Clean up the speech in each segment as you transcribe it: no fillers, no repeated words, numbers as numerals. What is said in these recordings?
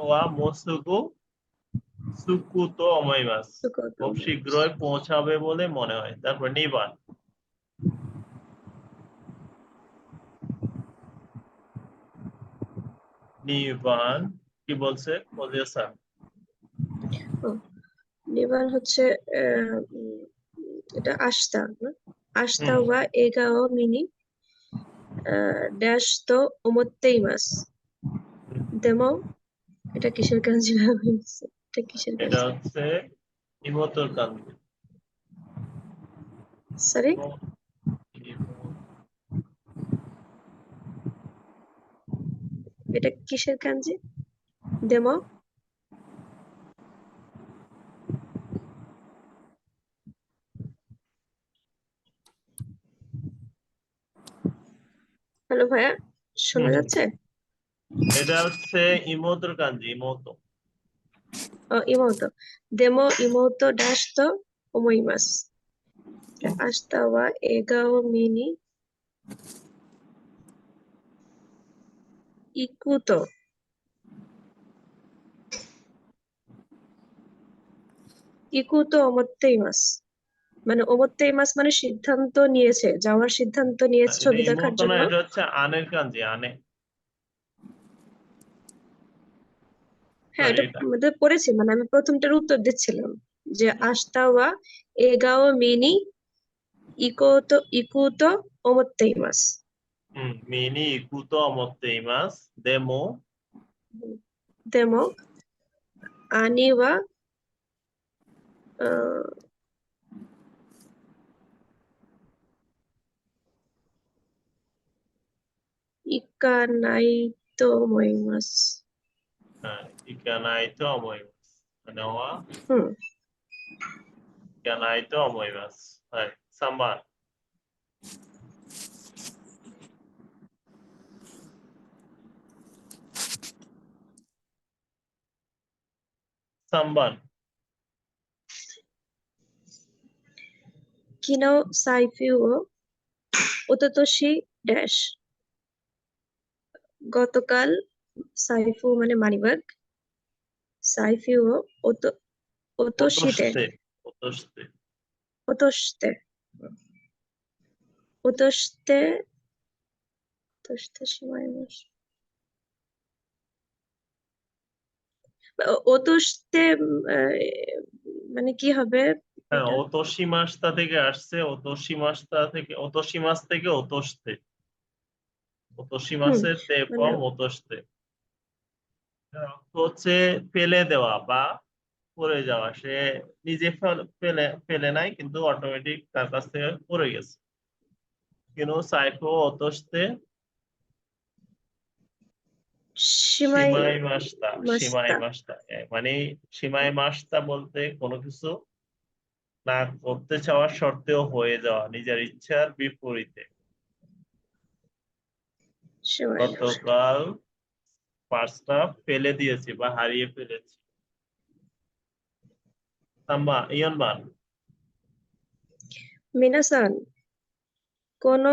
ওয়া মোসুকু সুকুতো অমাইমাস। খুব শীঘ্রই পৌঁছাবে বলে মনে হয়। তারপর নিবান। নিবান কি বলছে কোজিয়া-সান? নিবান হচ্ছে এটা আস্তা না? আস্তা হুম। ওয়া এগাও মিনি ড্যাশ তো ওমোত্তেইমাস। দেমো এটা কিসের কাঞ্জি হয়েছে? এটা কিসের এটা কাঞ্জি? হচ্ছে ইমোতোর কান্দি। সরি, এটা কিসের কাঞ্জি? দেমো হ্যালো ভাইয়া, শোনা যাচ্ছে? এটা হচ্ছে ইমোতোর কাঞ্জি, ইমোতো। ইমোতো। দেমো ইমোতো ড্যাশ তো ওমোইমাস। আস্তা ওয়া এগাও মিনি ইকুতো। ইকুতো ওমোত্তেইমাস। মানে ওমোত্তেইমাস মানে সিদ্ধান্ত নিয়েছে, যাওয়ার সিদ্ধান্ত নিয়েছে এটা ছবি দেখার ইমোতো না, জন্য। এটা হচ্ছে আনের কাঞ্জি, আনে। হ্যাঁ, সরি, এটা এটা মধ্যে পড়েছি, মানে আমি প্রথমটার উত্তর দিচ্ছিলাম যে আস্তাওয়া এগাও মিনি ইকুতো ওমোত্তেইমাস। মিনি ইকুতো অমোত্তেইমাস দেমো দেমো আনিওয়া আহ, ইকানাইতো ওমোইমাস। ইকানাইতো অমোইমাস মানে ওয়া হুম ইকানাইতো অমোইমাস। হয় সাম্বান। সাম্বান। কিনো সাইফিও ওতোতোশি ড্যাশ। গতকাল সাইফু মানে মানিব্যাগ, সাইফিও ওতোশিতে ওতোস্তে। ওতোস্তে। ওতোশতে ওতোশতে ওতোশতে শিমাইমাস। ওতোশতে মানে কি হবে হ্যাঁ, এটা? ওতোশিমাস্তা থেকে আসছে, ওতোশিমাস্তা থেকে ওতোশিমাস থেকে ওতোস্তে। হুম ওতোশিমাসের তে মানে ফর্ম ওতোস্তে। হচ্ছে ফেলে দেওয়া বা পড়ে যাওয়া। সে নিজে ফেলে ফেলে নাই, কিন্তু অটোমেটিক তার কাছ থেকে পড়ে গেছে। কিন্তু সাইফো অতস্তে সিমাই সীমাই মাস্তা। সীমাই মাস্তা। মাস্তা মানে সীমাই মাস্তা বলতে কোনো কিছু না করতে চাওয়ার সত্ত্বেও হয়ে যাওয়া, নিজের ইচ্ছার বিপরীতে। সিমাই মাস্তা। গতকাল পার্সটা ফেলে দিয়েছি বা হারিয়ে ফেলেছি। সাম্বা ইয়নবান। মিনাসান কোনো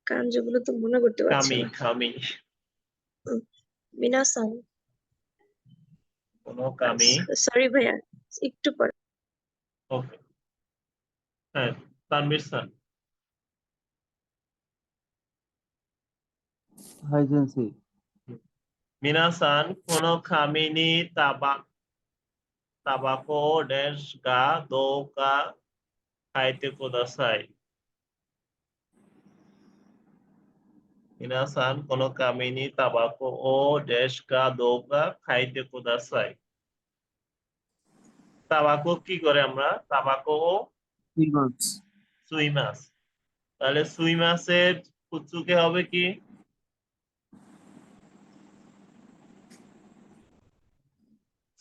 কাঞ্জগুলো তো মনে করতে পারছি খামি না। খামি। মিনাসান, কোনো কামি। সরি ভাইয়া, একটু পরে। ওকে। হ্যাঁ, তানভীর স্যার। হাই জেন্সি। মিনাসান কোনো খামি নি তাবাকো ড্যাশ গা দো কা খাইতে কুদাসাই। মিনাসান কোনো কামি নি তাবাকো ও ড্যাশ গা দো কা খাইতে কুদাসাই। তাবাকো কি করে আমরা? তাবাকো ও ফিগার্স। সুই মাছ। তাহলে সুই মাছের ফুচুকে হবে কি?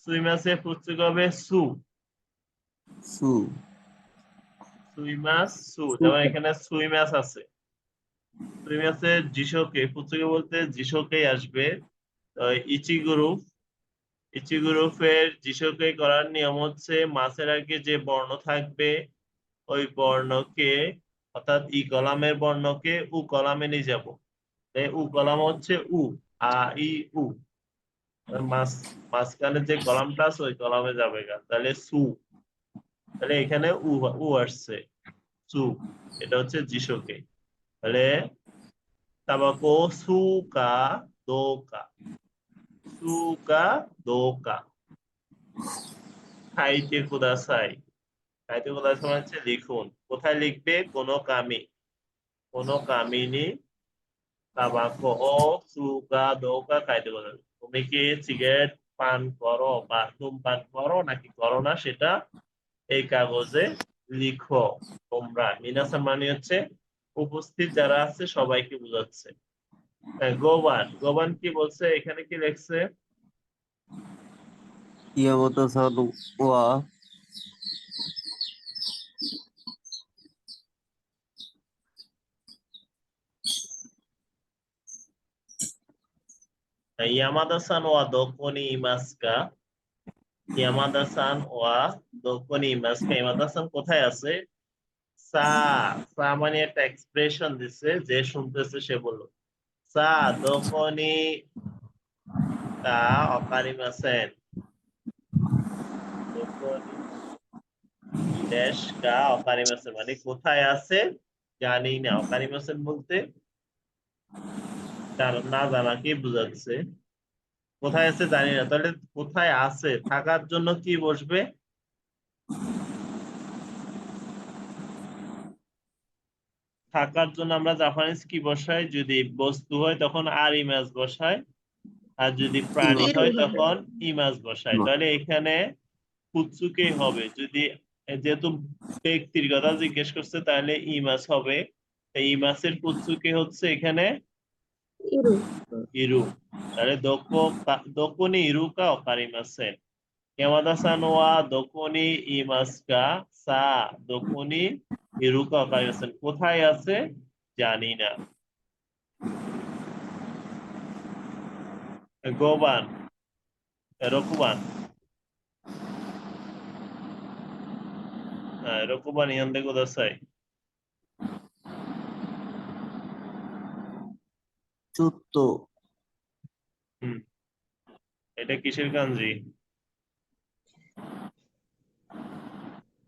সুই মাছের ফুচুকে হবে সু। সু। সুই মাছ সু, যেমন সুকা। এখানে সুই মাছ আছে। সুই মাছের জিশোকে ফুচুকে বলতে জিশোকেই আসবে। ইচিগুরু ইচিগুরুফের জিশোকে করার নিয়ম হচ্ছে মাছের আগে যে বর্ণ থাকবে ওই বর্ণকে, অর্থাৎ ই কলামের বর্ণকে উ কলামে নিয়ে যাব। উ কলাম হচ্ছে উ, আ ই উ মাঝখানে যে কলামটা আছে ওই কলামে যাবে গা, তাহলে সু, তাহলে এখানে উ আসছে, সু, এটা হচ্ছে জিশোকে। তাহলে তাবাকো সুকা দোকা, সুকা দোকা, খাইতে কুদাসাই, খাইতে কুদাসাই মানে হচ্ছে লিখুন। কোথায় লিখবে? কোনো কামি, কোনো কামিনী তাবাকো ও সুকা দোকা খাইতে কুদাসাই। তুমি কি সিগারেট পান করো বা ধূমপান করো নাকি করো না, সেটা এই কাগজে লিখো তোমরা। মিনাসান মানে হচ্ছে উপস্থিত যারা আছে সবাইকে বোঝাচ্ছে। গোবান, গোবান কি বলছে? এখানে কি লিখছে? ইয়ামাতা-সান ওয়া ইয়ামাদা-সান ওয়া দোকোনি ইমাসকা, ইয়ামাদা-সান ওয়া দোকোনি ইমাসকা, ইয়ামাদা-সান কোথায় আছে? সা, সা মানে একটা এক্সপ্রেশন দিছে, যে শুনতেছে সে বলল সা দোকোনি কা অকারিমাসেন, দোকোনি দেশ কা অকারিমাসেন মানে কোথায় আছে জানি না। অকারিমাসেন বলতে না জানাকে বোঝাচ্ছে। কোথায় আছে জানি না, তাহলে কোথায় আছে থাকার জন্য কি বসবে? থাকার জন্য আমরা জাপানিজ কি বসাই? যদি বস্তু হয় তখন আর ইমেজ বসাই, আর যদি প্রাণী ইরু হয় হবে। তখন ইমেজ বসাই। তাহলে এখানে কুৎসুকে হবে। যদি যেহেতু ব্যক্তির কথা জিজ্ঞেস করছে তাহলে ইমাস হবে। এই ইমাসের কুৎসুকে হচ্ছে এখানে ইরু। ইরু। তাহলে দোকোনি ইরুকা অকারিমাসেন, ইয়ামাদা-সান ওয়া দোকোনি ইমাসকা, সা দোকোনি ইরুকা অকারিমাসেন, কোথায় আছে জানি না। গোবান, রকুবান, রকুবান ইয়ান্দে কুদাসাই। চুত্ত হুম, এটা কিসের কাঞ্জি?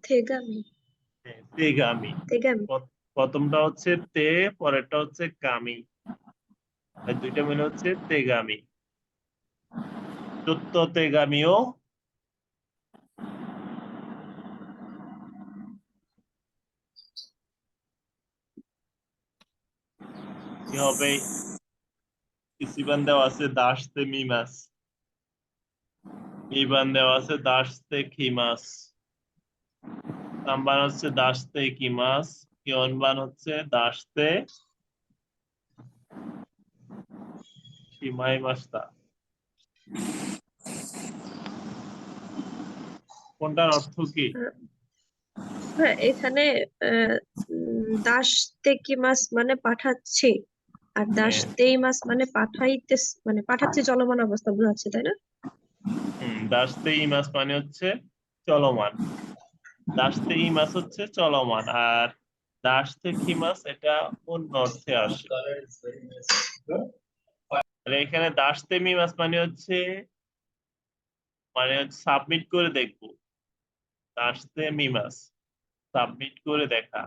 থেগামি। তেগামি। তেগামি। প্রথমটা হচ্ছে তে, পরেরটা হচ্ছে গামি, আর দুইটা মিলে হচ্ছে তেগামি। চুত্ত তেগামিও কি হবে? ইসিবান দেওয়া আছে দাসতে মিমাস, ইবান দেওয়া আছে দাসতে খিমাস, সাম্বান হচ্ছে দাসতে কিমাস, কিয়নবান হচ্ছে দাসতে সীমাই মাস্তা। কোনটার অর্থ কি? হ্যাঁ, এখানে দাস তেকি মাস মানে পাঠাচ্ছি, আর দাস হ্যাঁ, তেই মাস মানে পাঠাইতে, মানে পাঠাচ্ছি চলমান অবস্থা বোঝাচ্ছে, তাই না? দাসতে ইমাস মানে হচ্ছে চলমান, দাসতে ইমাস হচ্ছে চলমান, আর দাসতে খিমাস এটা অন্য অর্থে আসে। তাহলে এখানে দাসতে মিমাস মানে সাবমিট করে দেখবো, দাসতে মিমাস সাবমিট করে দেখা।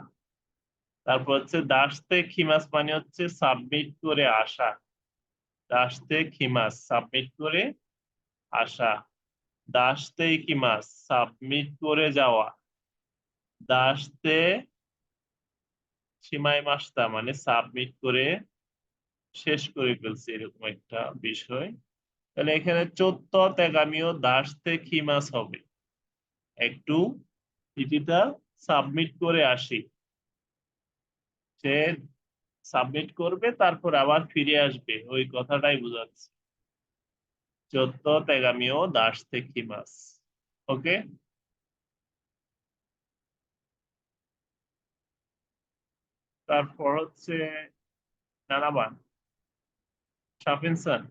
তারপর হচ্ছে দাসতে খিমাস মানে হচ্ছে সাবমিট করে আসা, দাসতে খিমাস সাবমিট করে আসা, দাসতে খিমাস সাবমিট করে যাওয়া, দাসতে সীমাই মাসতা মানে সাবমিট করে শেষ করে ফেলছে, এরকম একটা বিষয়। তাহলে এখানে চোত্ত তেগামিও দাসতে খিমাস হবে, একটু চিঠিটা সাবমিট করে আসি। সে সাবমিট করবে তারপর আবার ফিরে আসবে, ওই কথাটাই বোঝাচ্ছে। চোদ্দ তেগামিও দাস থেকে মাস। ওকে, তারপর হচ্ছে নানাবান, সাফিনসান।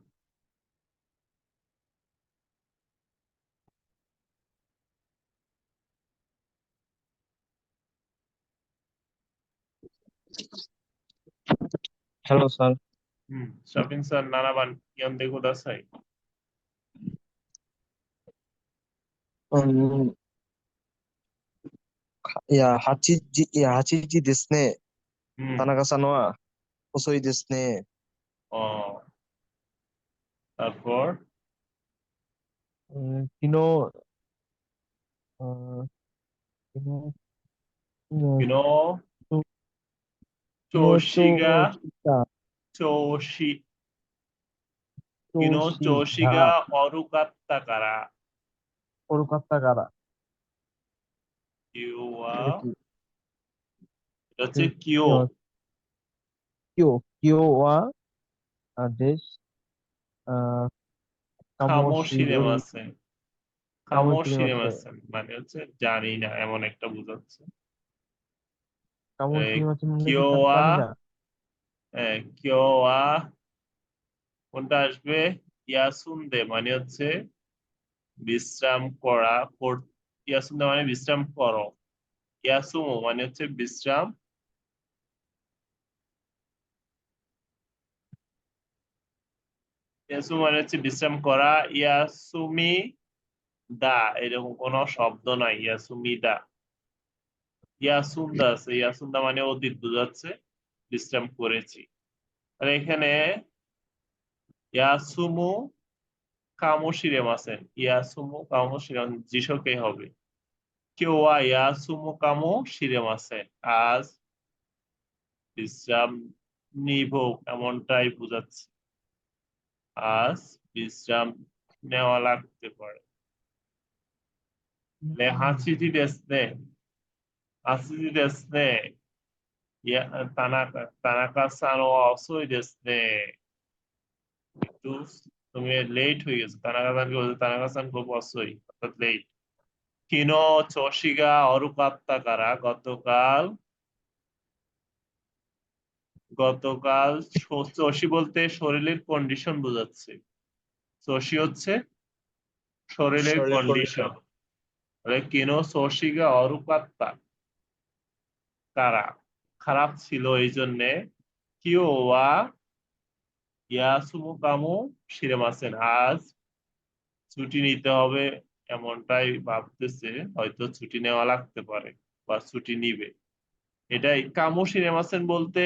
Hello sir. Shopping center 7번 연대 구다사이. 음, 하치지 데스네. 타나카さんは遅いですね。 어, তারপর昨日、昨日、기노 昨日 조시가 た 조시 調 기노 子が 조시가 어루갔다가라 悪かったから。 기와 今 그렇지 日、 기오 今日は、です。かもしれ、 카모시레마센 かもしれません。 카모시레마센 মানে হচ্ছে জানি না এমন একটা বোঝাচ্ছে かもしれません。মানে কি কিওয়া জানি না। কিওয়া কোনটা আসবে ইয়াসুন্দে মানে হচ্ছে বিশ্রাম করা ইয়াসুন্দে মানে বিশ্রাম করো ইয়াসুমো মানে হচ্ছে বিশ্রাম ইয়াসুমো মানে হচ্ছে বিশ্রাম করা ইয়াসুমি দা এরকম কোনো শব্দ নাই ইয়াসুমি দা ইয়াসুন্দা আছে ইয়াসুন্দা মানে অতীত বোঝাচ্ছে বিশ্রাম করেছি আর এখানে ইয়াসুমু কামোশিরেমাসেন ইয়াসুমু কামোশিরেমাসেন যিশোকে হবে কেউ ইয়াসুমু কামোশিরেমাসেন আজ বিশ্রাম নিব এমনটাই বোঝাচ্ছে আজ বিশ্রাম নেওয়া লাগতে পারে হাসিটি দেশনে হাসিটি দেশনে তানাকা-সান ওয়া অসোই দেশনে একটু তুমি লেট হয়ে গেছো তানাকা-সানকে বলছো তানাকা-সান খুব অসোই অর্থাৎ লেট কিনো চোশিগা অরুকাত্তাকারা গতকাল চোশি বলতে শরীরের কন্ডিশন বোঝাচ্ছে চোশি হচ্ছে শরীরের কন্ডিশন কেনো চোশিগা অরুকাত্তা কারা খারাপ ছিল এই জন্যে কিও ওয়া ইয়াসুমু কামু শিরেমাসেন আজ ছুটি নিতে হবে এমনটাই ভাবতেছে হয়তো ছুটি নেওয়া লাগতে পারে বা ছুটি নিবে এটাই কামু শিরেমাসেন বলতে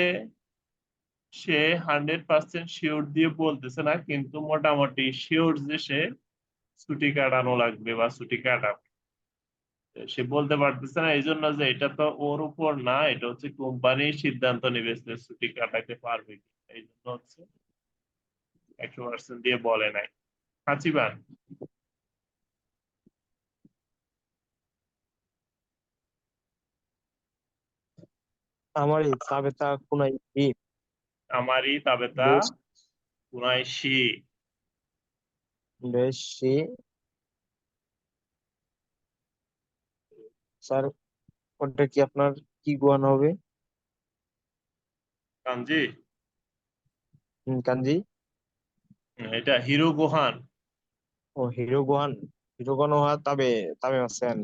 সে 100% শিওর দিয়ে বলতেছে না কিন্তু মোটামুটি শিওর যে সে ছুটি কাটানো লাগবে বা ছুটি কাটাবে সে বলতে পারতেছে না এই জন্য যে এটা তো ওর উপর না এটা হচ্ছে কোম্পানি সিদ্ধান্ত নেবে যে ছুটি কাটাতে পারবে কি এই জন্য হচ্ছে 100% দিয়ে বলে নাই হাঁচিবান আমারই সাবেতা কুনাই কি আমারই তাবেতা বেশ কুনাইশি বেশি স্যার ওটা কি আপনার কি গোয়ান হবে কাঞ্জি কাঞ্জি এটা হিরো গোহান ও হিরো গোয়ান হওয়া তবে তবে আছেন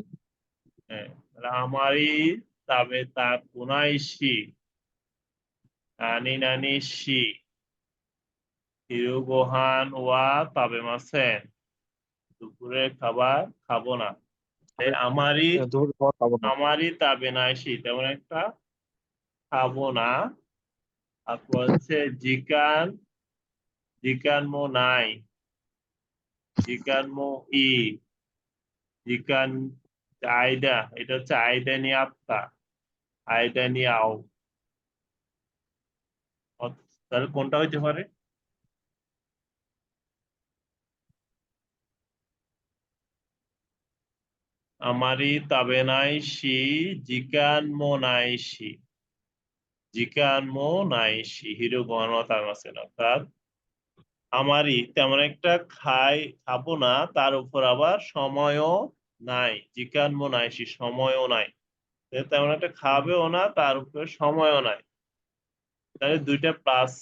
তাহলে আমারই তাবেতা কুনাইশি নানি নানি শি হিরো গোহান ওয়া তাবেমাসেন দুপুরের খাবার খাবো না আমারই দুপুর খাওয়া খাবো না আমারই তাবে না শি তেমন একটা খাবো না তারপর হচ্ছে জিকান মো নাই জিকান মো জিকান আইডা এটা হচ্ছে আইডা নি আত্মা আইডা নি আও তাহলে কোনটা হইতে পারে আমারই তাবে নাই শি জিকান মো নাই শি জিকান মো নাই শি হিরো গহন তামাসেন অর্থাৎ আমারই তেমন একটা খাবো না তার উপর আবার সময়ও নাই জিকান মো নাই শি সময়ও নাই তেমন একটা খাবেও না তার উপরে সময়ও নাই তাহলে দুইটা প্লাস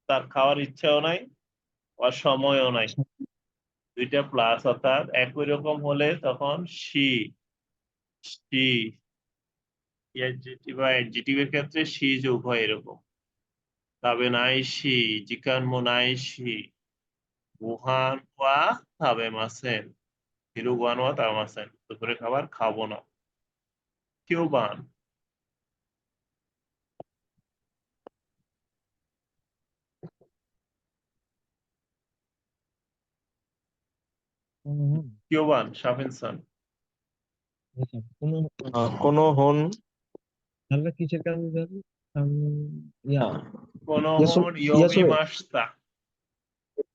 তার খাওয়ার ইচ্ছাও নাই আর সময়ও নাই দুইটা প্লাস অর্থাৎ একই রকম হলে তখন সি সি অ্যাডজেক্টিভ বা অ্যাডজেক্টিভের ক্ষেত্রে সি যোগ হয় এরকম তাবেনাইশি জিকান মোনাইশি বুহান ওয়া তাবে মাসেন হিরুগান ওয়া তাবে মাসেন দুপুরে খাবার খাবো না কিউবান কিউবান শাফিনসান কোনো হন তাহলে কিসের কাজে যাবে? ইয়া ইয়াসু কোনহন ইয়মি ইয়াসুয়ে মাস্তা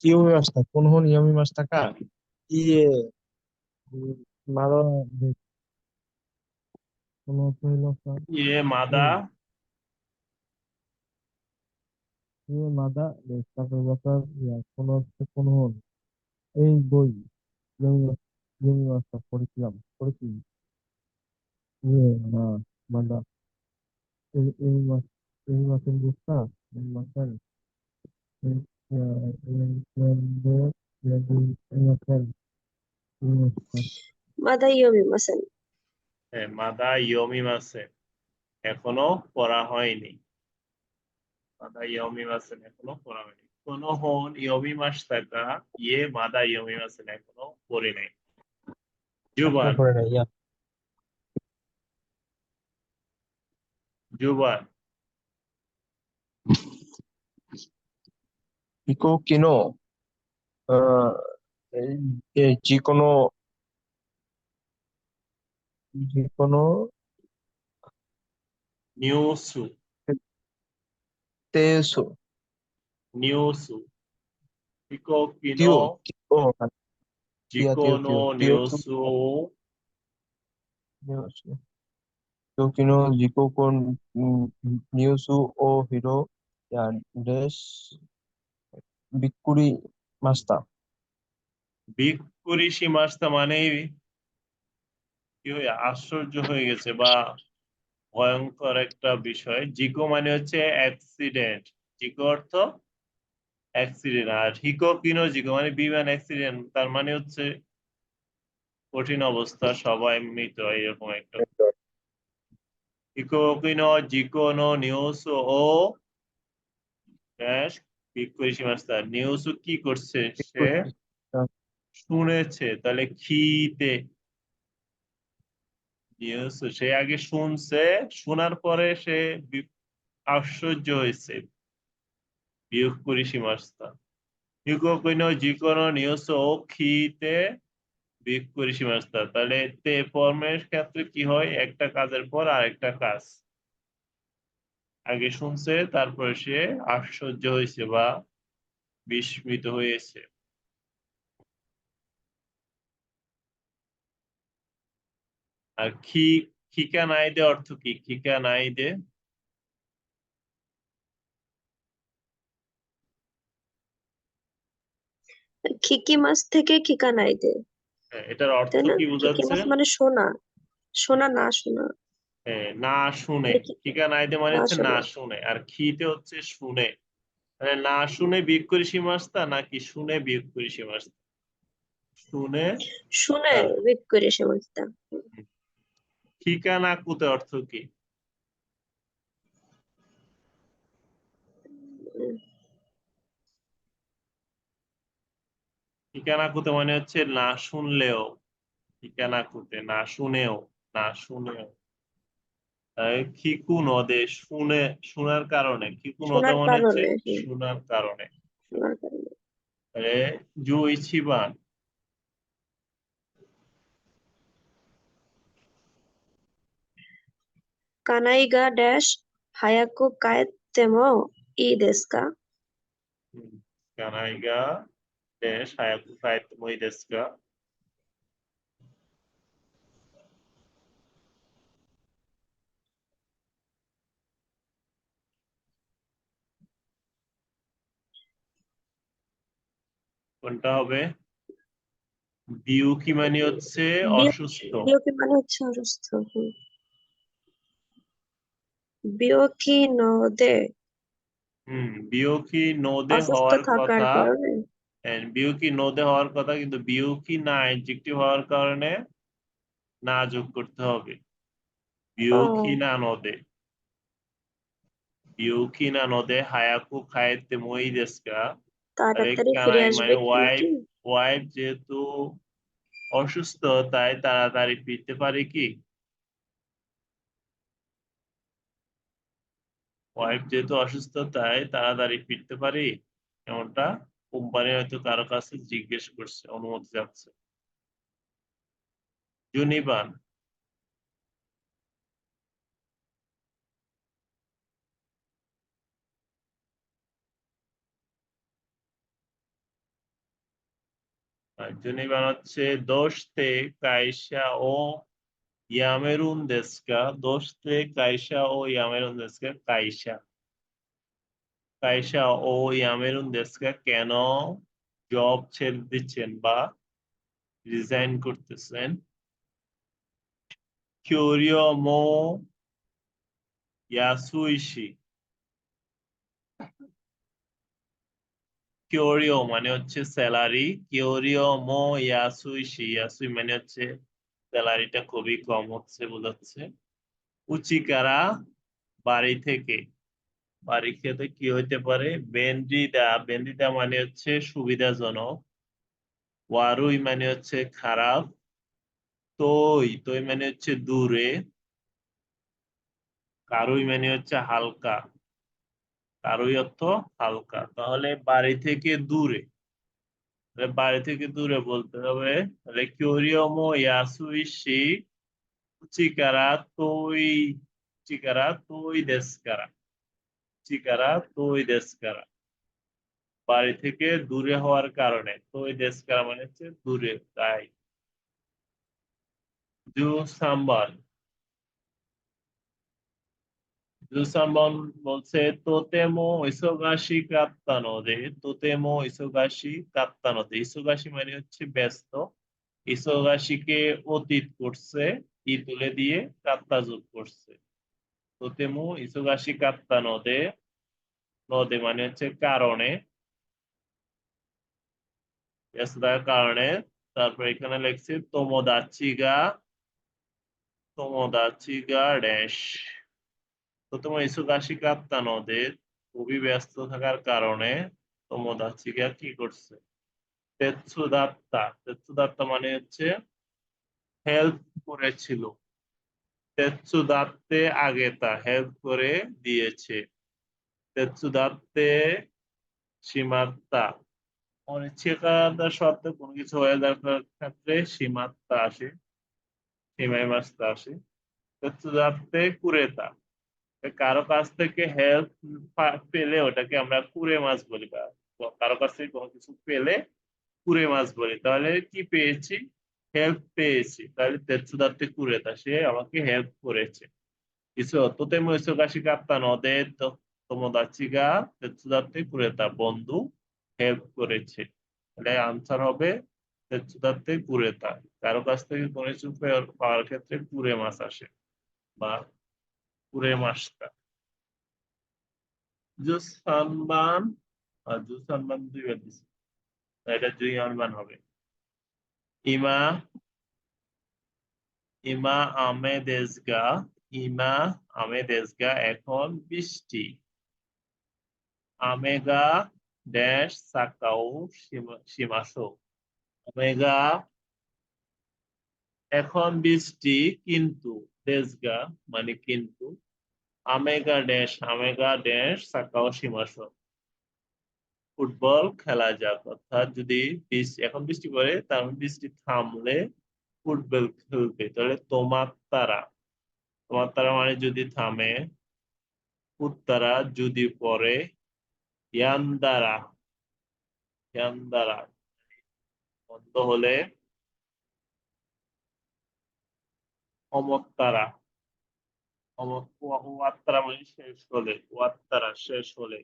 ইয়মি মাস্তা কোন হন ইয়মি মাস্তাকা ইয়ে মারো কোন হইল ইয়ে মাদা ইয়ে মাদা তারপর ব্যাপার ইয়া কোন হচ্ছে কোন হন এই বই ইয়মি মাস্তা পড়েছি ইয়ে না মাদা এই মাস এই মাসের বুঝতা এই মাসের এই মাসের মাদা ইয়োমিমাসেন। মাদা ইয়মি মাসে এখনো পড়া হয়নি মাদা ইয়মি মাসেন এখনো পড়া হয়নি কোনহন ইয়মি মাস্তাকা ইয়ে মাদা ইয়মি মাসেন এখনো পড়ি নাই জুবান পড়ে না ইয়া জুবান ইকো কিনো যে কোনো যে কোনো নিউসু তেসো নিউসু ইকো কিনো তিও তিও তিয়া তিও জিকোনো তিও নিউসু তিও কিনো জিকো কোন নিউসু ও হিরো ইয়া ডেস বিকুরি মাস্তা বিকুরি সীমাস্তা মানে কি আশ্চর্য হয়ে গেছে বা ভয়ঙ্কর একটা বিষয় জিকো মানে হচ্ছে অ্যাক্সিডেন্ট জিকো অর্থ অ্যাক্সিডেন্ট আর হিকো কিনো জিকো মানে বিমান অ্যাক্সিডেন্ট তার মানে হচ্ছে কঠিন অবস্থা সবাই মৃত এরকম একটা হিকো কিনো জিকো নো নিউসো ও বিকুরি সীমাস্তা নিউসু কি করছে সে শুনেছে তাহলে খিতে নিউসু সে আগে শুনছে শোনার পরে সে আশ্চর্য হয়েছে বিয়োগ করি সীমাস্তা ইউকো কইনো জিকোনো নিউজ ও খিতে বিয়োগ করি সীমাস্তা তাহলে তে ফর্মের ক্ষেত্রে কি হয় একটা কাজের পর আরেকটা কাজ আগে শুনছে তারপরে সে আশ্চর্য হয়েছে বা বিস্মিত হয়েছে আর খিকা নাই দে অর্থ কি খিকা নাই দে খিকিমাস থেকে খিকানাইদে, এটার অর্থ তাই না? কি বোঝাচ্ছে খিকিমাস মানে শোনা, শোনা না শোনা, না শুনে নাকি খিকা নাই দে মানে না হচ্ছে না শোনা। শুনে আর খিতে হচ্ছে শুনে মানে না শুনে বিয়োগ করি সীমাস্তা নাকি শুনে বিয়োগ করি সীমাস্তা শুনে শুনে তার বিক্রি সীমাস্তা। ঠিকানা কুতে অর্থ কি উম, ঠিকানা কুতে মানে হচ্ছে না শুনলেও ঠিকানা কুতে না শুনেও না শুনেও খিকু নদে শুনে শোনার কারণে খিকু নদে শোনার মানে হচ্ছে কারণে, শোনার কারণে শোনার কারণে। জুই ছিবান কানাইগা ড্যাশ হায়াকো কায়েত্তেমো ই দেস্কা। কানাইগা দেশ হায়াকু ফাইত মই দেশকা কোনটা হবে বিউকি মানে হচ্ছে অসুস্থ বিয়োকি মানে হচ্ছে অসুস্থ। বিয়োকি নদে বিউকি নদে অসুস্থ হওয়ার থাকার কথা কারণে। বিউকি নদে হওয়ার কথা কিন্তু বিউকি না অ্যাডজেক্টিভ হওয়ার কারণে না যোগ করতে হবে ও বিউকি না নদে ইউকি না নদে হায়াকু খাইতে মই দেস্কা। তাহলে তাড়াতাড়ি ফিরে কানাই আসবে মানে ওয়াইফ, কি? ওয়াইফ যেহেতু অসুস্থ তাই তাড়াতাড়ি ফিরতে পারে কি? ওয়াইফ যেহেতু অসুস্থ তাই তাড়াতাড়ি ফিরতে পারি, এমনটা কোম্পানি হয়তো কারো কাছে জিজ্ঞেস করছে, অনুমতি চাচ্ছে। জুনিবান, জুনিবান হচ্ছে দোস্তে কাইসা ও ইয়ামেরুন দেস্কা। দোস্তে কাইসা ও ইয়ামেরুন দেস্কা। কাইসা, কাইসা ও ইয়ামেরুন দেস্কা কেন জব ছেড়ে দিচ্ছেন বা রিজাইন করতেছেন? কিউরিও মো ইয়াসুইশি। কিওরিও মানে হচ্ছে স্যালারি, কিওরিও মো ইয়াসুইশি, ইয়াসুই মানে হচ্ছে স্যালারিটা খুবই কম হচ্ছে বোঝাচ্ছে। উচিকারা বাড়ি থেকে, বাড়ি খেতে কি হইতে পারে? বেন্দ্রিদা, বেন্দ্রিদা মানে হচ্ছে সুবিধাজনক। ওয়ারুই মানে হচ্ছে খারাপ। তোই, তোই মানে হচ্ছে দূরে। কারুই মানে হচ্ছে হালকা, কারুই অর্থ হালকা। তাহলে বাড়ি থেকে দূরে, তাহলে বাড়ি থেকে দূরে বলতে হবে। তাহলে কিউরিওমো ইয়াসুইশি উচিকারা তোই, চিকারা তোই দেস্কারা, চিকারা তোই দেস্কারা। বাড়ি থেকে দূরে হওয়ার কারণে, তোই দেস্কারা মানে হচ্ছে দূরে তাই। জু সাম্বাল, জু সাম্বাল বলছে তোতেমো ইসোগাশি কাত্তানোদে, তোতেমো ইসোগাশি কাত্তানোদে। ইসোগাশি মানে হচ্ছে ব্যস্ত, ইসোগাশিকে অতীত করছে, ই তুলে দিয়ে কাত্তা যোগ করছে। তোতেমো ইসোগাশি কাত্তা নদে, নদে মানে হচ্ছে কারণে, ব্যস্ততার কারণে। তারপর এখানে লিখছে তোমোদাচিগা, তোমোদাচিগা ড্যাশ। তোতেমো ইসোগাশি কাত্তা নদে, খুবই ব্যস্ত থাকার কারণে তোমোদাচিগা কি করছে? তেৎসুদাত্তা, তেৎসুদাত্তা মানে হচ্ছে হেল্প করেছিল। তেৎসুদাত্তে আগেতা হেল্প করে দিয়েছে। তেৎসুদাত্তে সীমাত্তা, অনিচ্ছাকার শর্তে কোনো কিছু হয়ে যাওয়ার ক্ষেত্রে সীমাত্তা আসে, সীমায় মাস্তা আসে। তেৎসুদাত্তে কুরেতা, কারো কাছ থেকে হেল্প পেলে ওটাকে আমরা কুরে মাছ বলি, বা কারো কাছ থেকে কোনো কিছু পেলে কুরে মাছ বলি। তাহলে কি পেয়েছি? হেল্প পেয়েছি, তাহলে তেৎসুদাত্তে কুরেতা, সে আমাকে হেল্প করেছে। কিছু তোতে মৈসকাশি কাপ্তা নদে তোমোদাচিগা তেৎসুদাত্তে কুরেতা, বন্ধু হেল্প করেছে। তাহলে আনসার হবে তেৎসুদাত্তে কুরেতা। কারো কাছ থেকে কোনো কিছু পাওয়ার ক্ষেত্রে কুরে মাছ আসে বা কুরে মাছটা। জুসানবান, আর জুসানবান দুইবার দিচ্ছে, এটা দুই আনবান হবে। ইমা, ইমা আমেদেজগা, ইমা আমেদেজগা এখন বৃষ্টি। আমেগা ড্যাশ সাকাও সীমাসো। আমেগা এখন বৃষ্টি কিন্তু, দেশগা মানে কিন্তু। আমেগা ড্যাশ সাকাও সীমাসো, ফুটবল খেলা যাক। অর্থাৎ যদি এখন বৃষ্টি পড়ে তার মানে বৃষ্টি থামলে ফুটবল খেলবে। তাহলে তোমার তারা, তোমার তারা মানে যদি থামে। উত্তারা যদি পড়ে। ইয়ান্দারা, ইয়ান্দারা বন্ধ হলে। অমত্তারা, ওয়াত্তারা মানে শেষ হলে, ওয়াত্তারা শেষ হলে।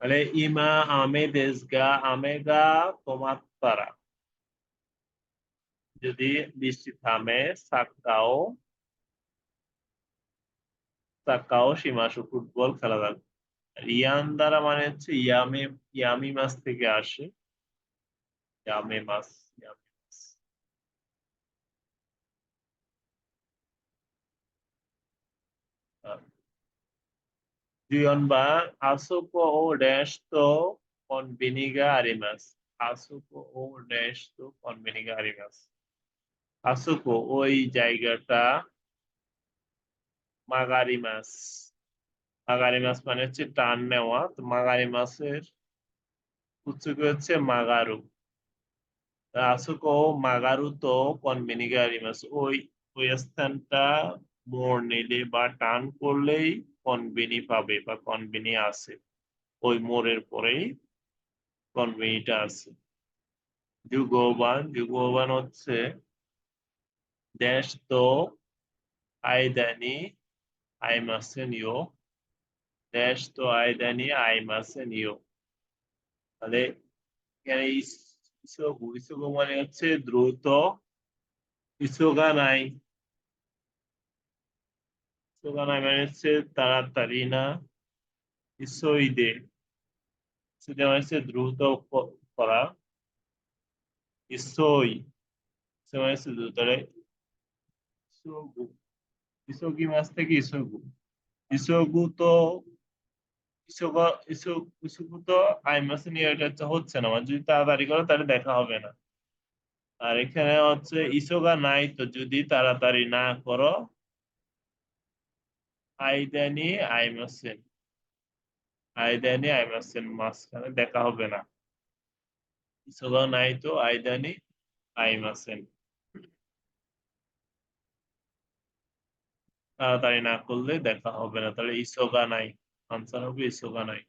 মানে ইমা আমেদেজগা, আমেগা তোমাত্তারা যদি বৃষ্টি থামে। সাক্কাও, সাক্কাও সীমাসু ফুটবল খেলা যাবে। ইয়ান দ্বারা মানে হচ্ছে ইয়ামে, ইয়ামি মাছ থেকে আসে। ইয়ামে মাছ, ইয়ামে মাছ। 2번 방 아소코 오 레스토 conveniga arimas. আসুকো ও রেস্টো conveniga arimas. আসুকো ওই জায়গাটা মাগারিমাস। মাগারিমাস মানে হচ্ছে টান নেওয়া। তো মাগারিমাসের উচ্চারণ হচ্ছে মাগারু। আসুকো মাগারু তো conveniga arimas। ওই ওই স্থানটা মোড় নিলে বা টান করলেই কনভেনি পাবে বা কনভেনি আছে। ওই মোড়ের পরেই কনভেনিটা আছে। যুগবান হচ্ছে দেশ তো আইদানি আইমাসেন ইও। দেশ তো আইদানি আইমাসেন ইও। তাহলে এখানে ইসোগু মানে হচ্ছে দ্রুত। ইসোগা নাই। ইসোগা নাই মানে হচ্ছে তাড়াতাড়ি না। ইসোইদে ইসোইদে মানে হচ্ছে দ্রুত করা। ইসোই ইসো মানে হচ্ছে দ্রুত। তাহলে ইসোগু ইসোগি মাস থেকে ইসোগু। ইসোগু তো ইসোগা ইসোগু তো আইমাসেন ইও এটা হচ্ছে না। মানে যদি তাড়াতাড়ি করো তাহলে দেখা হবে না। আর এখানে হচ্ছে ইসোগা নাই, তো যদি তাড়াতাড়ি না করো আইদানি আইমাসেন। আইদানি আইমাসেন মাঝখানে দেখা হবে না। ইসোগা নাই তো আইদানি আইমাসেন। তাড়াতাড়ি না করলে দেখা হবে না। তাহলে ইসোগা নাই। আনসার হবে ইসোগা নাই।